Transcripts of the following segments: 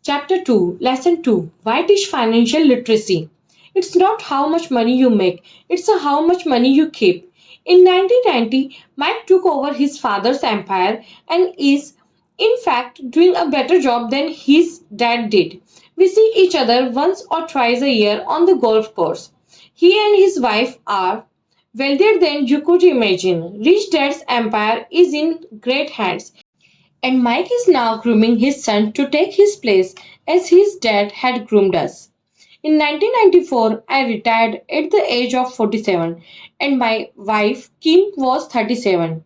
Chapter 2, Lesson 2, Why Teach Financial Literacy? It's not how much money you make, it's how much money you keep. In 1990, Mike took over his father's empire and is, in fact, doing a better job than his dad did. We see each other once or twice a year on the golf course. He and his wife are wealthier than you could imagine. Rich Dad's empire is in great hands. And Mike is now grooming his son to take his place as his dad had groomed us. In 1994, I retired at the age of 47 and my wife Kim was 37.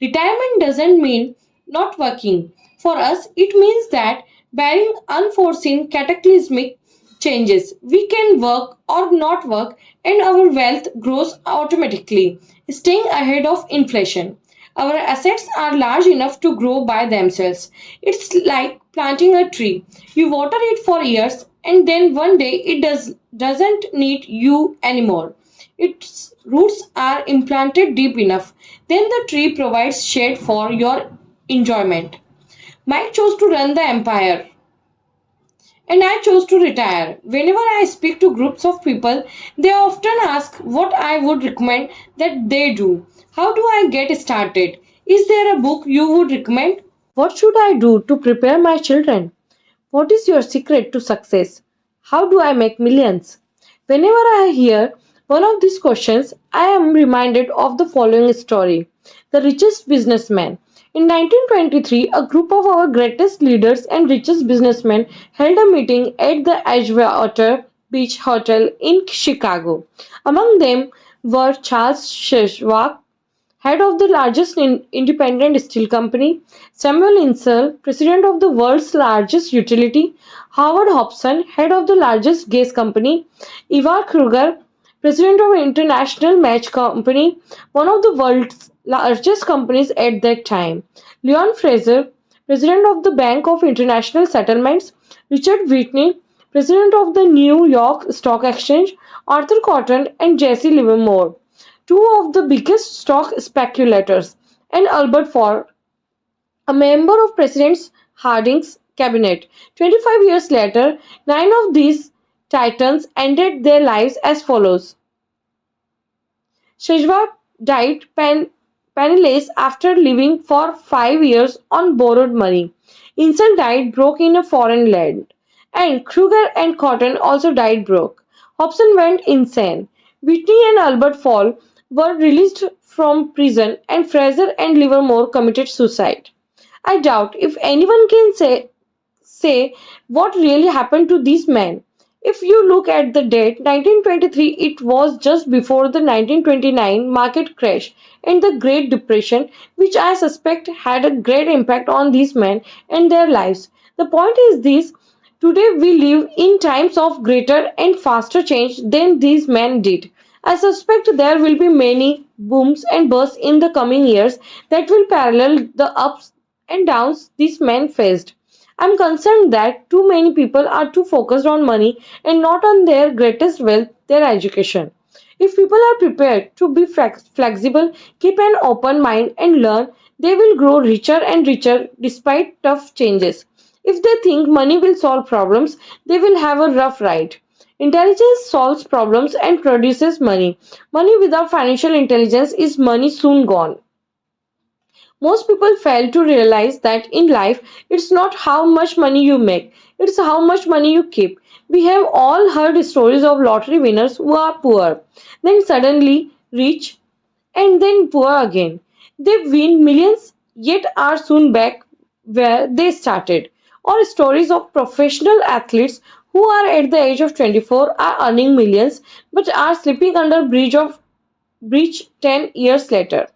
Retirement doesn't mean not working. For us, it means that barring unforeseen cataclysmic changes, we can work or not work and our wealth grows automatically, staying ahead of inflation. Our assets are large enough to grow by themselves. It's like planting a tree. You water it for years and then one day doesn't need you anymore. Its roots are implanted deep enough. Then the tree provides shade for your enjoyment. Mike chose to run the empire and I chose to retire. Whenever I speak to groups of people, they often ask what I would recommend that they do. How do I get started? Is there a book you would recommend? What should I do to prepare my children? What is your secret to success? How do I make millions? Whenever I hear one of these questions, I am reminded of the following story. The richest businessman. In 1923, a group of our greatest leaders and richest businessmen held a meeting at the Edgewater Beach Hotel in Chicago. Among them were Charles Schwab, head of the largest independent steel company, Samuel Insull, president of the world's largest utility, Howard Hobson, head of the largest gas company, Ivar Kruger, president of International Match Company, one of the world's largest companies at that time, Leon Fraser, president of the Bank of International Settlements, Richard Whitney, president of the New York Stock Exchange, Arthur Cotton, and Jesse Livermore, two of the biggest stock speculators, and Albert Ford, a member of President Harding's cabinet. 25 years later, nine of these titans ended their lives as follows. Shejwab died penniless after living for 5 years on borrowed money. Insull died broke in a foreign land. And Kruger and Cotton also died broke. Hobson went insane. Whitney and Albert Fall were released from prison and Fraser and Livermore committed suicide. I doubt if anyone can say what really happened to these men. If you look at the date 1923, it was just before the 1929 market crash and the Great Depression, which I suspect had a great impact on these men and their lives. The point is this: today we live in times of greater and faster change than these men did. I suspect there will be many booms and busts in the coming years that will parallel the ups and downs these men faced. I'm concerned that too many people are too focused on money and not on their greatest wealth, their education. If people are prepared to be flexible, keep an open mind, and learn, they will grow richer and richer despite tough changes. If they think money will solve problems, they will have a rough ride. Intelligence solves problems and produces money. Money without financial intelligence is money soon gone. Most people fail to realize that in life, it's not how much money you make, it's how much money you keep. We have all heard stories of lottery winners who are poor, then suddenly rich, and then poor again. They win millions yet are soon back where they started. Or stories of professional athletes who are at the age of 24 are earning millions but are sleeping under bridge 10 years later.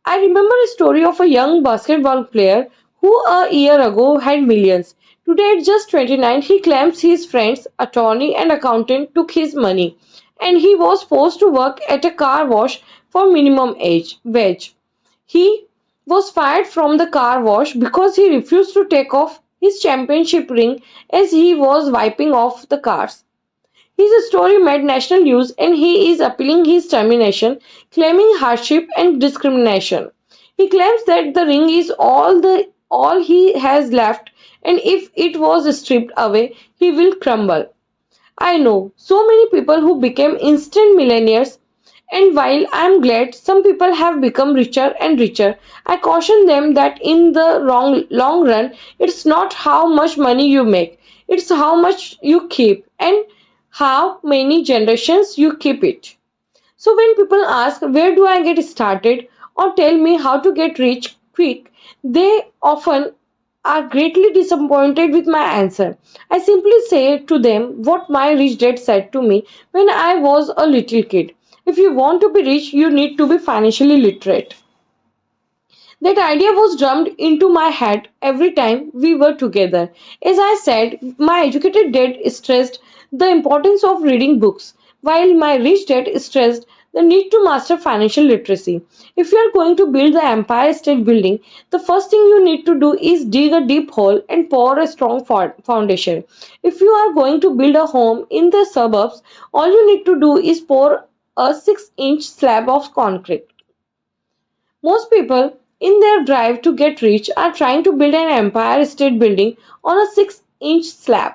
I remember a story of a young basketball player who a year ago had millions. Today, at just 29, he claims his friend's attorney and accountant took his money and he was forced to work at a car wash for minimum wage. He was fired from the car wash because he refused to take off his championship ring as he was wiping off the cars. His story made national news and he is appealing his termination, claiming hardship and discrimination. He claims that the ring is all the all he has left, and if it was stripped away, he will crumble. I know so many people who became instant millionaires, and while I am glad some people have become richer and richer, I caution them that in the long run, it's not how much money you make, it's how much you keep and how many generations you keep it. So when people ask where do I get started or tell me how to get rich quick, they often are greatly disappointed with my answer. I simply say to them what my rich dad said to me when I was a little kid. If you want to be rich, you need to be financially literate. That idea was drummed into my head every time we were together. As I said, my educated dad stressed the importance of reading books, while my rich dad stressed the need to master financial literacy. If you are going to build the Empire State Building, the first thing you need to do is dig a deep hole and pour a strong foundation. If you are going to build a home in the suburbs, all you need to do is pour a 6-inch slab of concrete. Most people, in their drive to get rich, are trying to build an Empire State Building on a 6-inch slab.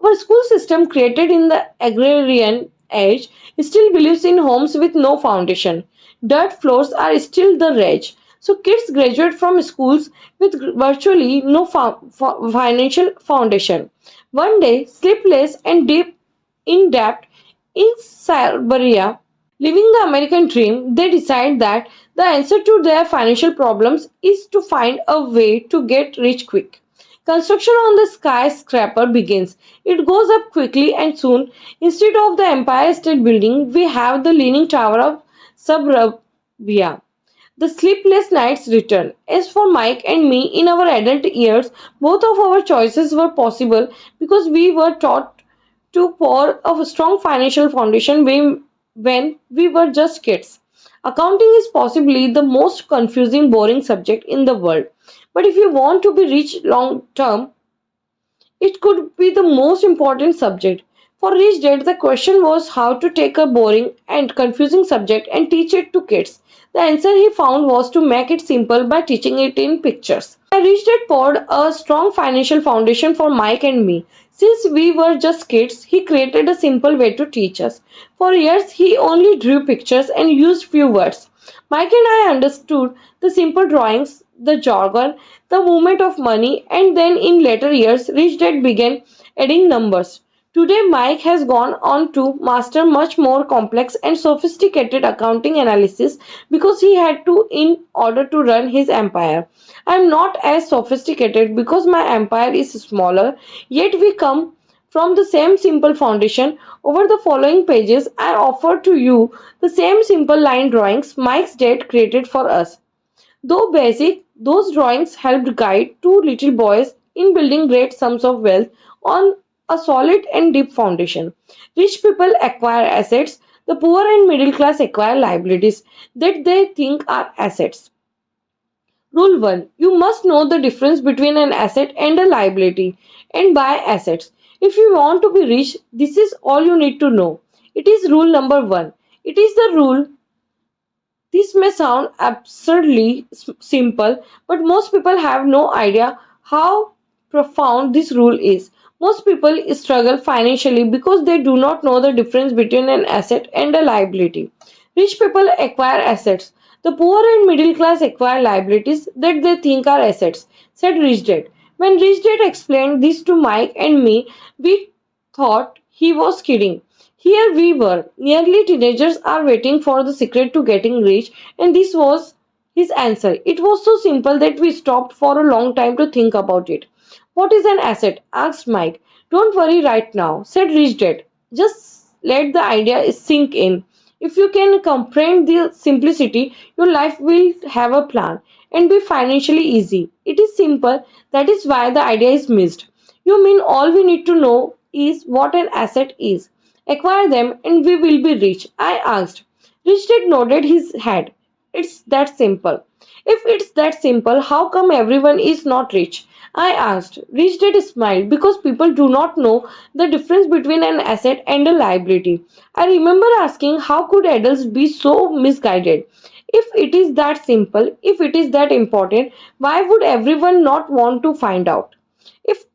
Our school system, created in the agrarian age, still believes in homes with no foundation. Dirt floors are still the rage. So kids graduate from schools with virtually no financial foundation. One day, sleepless and deep in debt in Siberia, living the American dream, they decide that the answer to their financial problems is to find a way to get rich quick. Construction on the skyscraper begins. It goes up quickly and soon, instead of the Empire State Building, we have the Leaning Tower of Suburbia. The sleepless nights return. As for Mike and me, in our adult years, both of our choices were possible because we were taught to pour a strong financial foundation when we were just kids. Accounting is possibly the most confusing, boring subject in the world. But if you want to be rich long term, it could be the most important subject. For Rich Dad, the question was how to take a boring and confusing subject and teach it to kids. The answer he found was to make it simple by teaching it in pictures. My Rich Dad poured a strong financial foundation for Mike and me. Since we were just kids, he created a simple way to teach us. For years, he only drew pictures and used few words. Mike and I understood the simple drawings, the jargon, the movement of money, and then in later years, Rich Dad began adding numbers. Today, Mike has gone on to master much more complex and sophisticated accounting analysis because he had to in order to run his empire. I am not as sophisticated because my empire is smaller, yet we come from the same simple foundation. Over the following pages, I offer to you the same simple line drawings Mike's dad created for us. Though basic, those drawings helped guide two little boys in building great sums of wealth on a solid and deep foundation. Rich people acquire assets, the poor and middle class acquire liabilities that they think are assets. Rule 1. You must know the difference between an asset and a liability and buy assets. If you want to be rich, this is all you need to know. It is rule number 1. It is the rule. This may sound absurdly simple, but most people have no idea how profound this rule is. Most people struggle financially because they do not know the difference between an asset and a liability. Rich people acquire assets. The poor and middle class acquire liabilities that they think are assets, said Rich Dad. When Rich Dad explained this to Mike and me, we thought he was kidding. Here we were, nearly teenagers are waiting for the secret to getting rich, and this was his answer. It was so simple that we stopped for a long time to think about it. What is an asset? Asked Mike. Don't worry right now, said Rich Dad. Just let the idea sink in. If you can comprehend the simplicity, your life will have a plan and be financially easy. It is simple, that is why the idea is missed. You mean all we need to know is what an asset is. Acquire them and we will be rich. I asked. Rich Dad nodded his head. It's that simple. If it's that simple, how come everyone is not rich? I asked. Rich Dad smiled because people do not know the difference between an asset and a liability. I remember asking how could adults be so misguided? If it is that simple, if it is that important, why would everyone not want to find out? If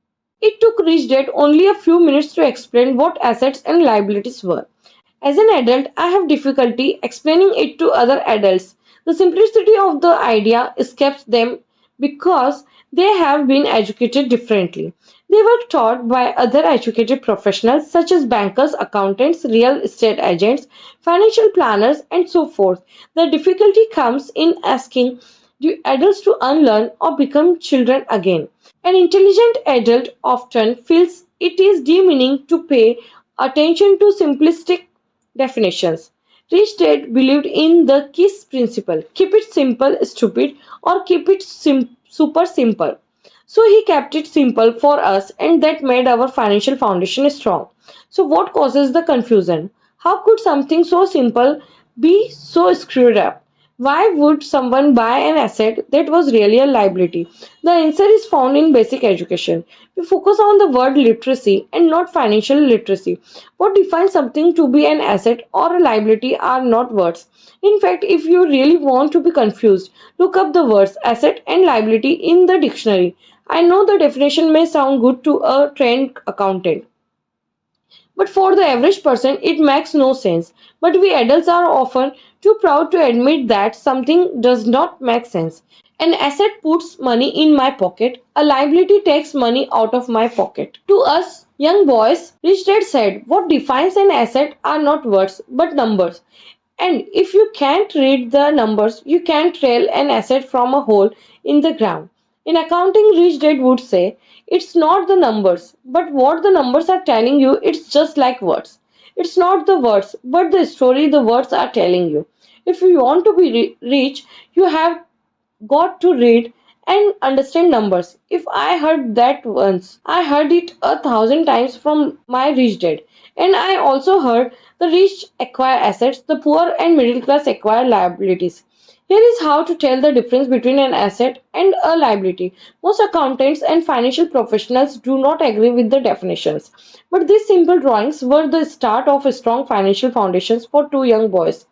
it took Rich Dad only a few minutes to explain what assets and liabilities were. As an adult, I have difficulty explaining it to other adults. The simplicity of the idea escapes them because they have been educated differently. They were taught by other educated professionals such as bankers, accountants, real estate agents, financial planners, and so forth. The difficulty comes in asking the adults to unlearn or become children again. An intelligent adult often feels it is demeaning to pay attention to simplistic definitions. Rich Dad believed in the KISS principle, keep it simple, stupid, or keep it super simple. So he kept it simple for us, and that made our financial foundation strong. So, what causes the confusion? How could something so simple be so screwed up? Why would someone buy an asset that was really a liability? The answer is found in basic education. We focus on the word literacy and not financial literacy. What defines something to be an asset or a liability are not words. In fact, if you really want to be confused, look up the words asset and liability in the dictionary. I know the definition may sound good to a trained accountant, but for the average person, it makes no sense. But we adults are often too proud to admit that something does not make sense. An asset puts money in my pocket, a liability takes money out of my pocket. To us, young boys, Rich Dad said, what defines an asset are not words but numbers. And if you can't read the numbers, you can't tell an asset from a hole in the ground. In accounting, Rich Dad would say, it's not the numbers, but what the numbers are telling you, it's just like words. It's not the words, but the story the words are telling you. If you want to be rich, you have got to read and understand numbers. If I heard that once, I heard it 1,000 times from my rich dad. And I also heard the rich acquire assets, the poor and middle class acquire liabilities. Here is how to tell the difference between an asset and a liability. Most accountants and financial professionals do not agree with the definitions. But these simple drawings were the start of a strong financial foundations for two young boys.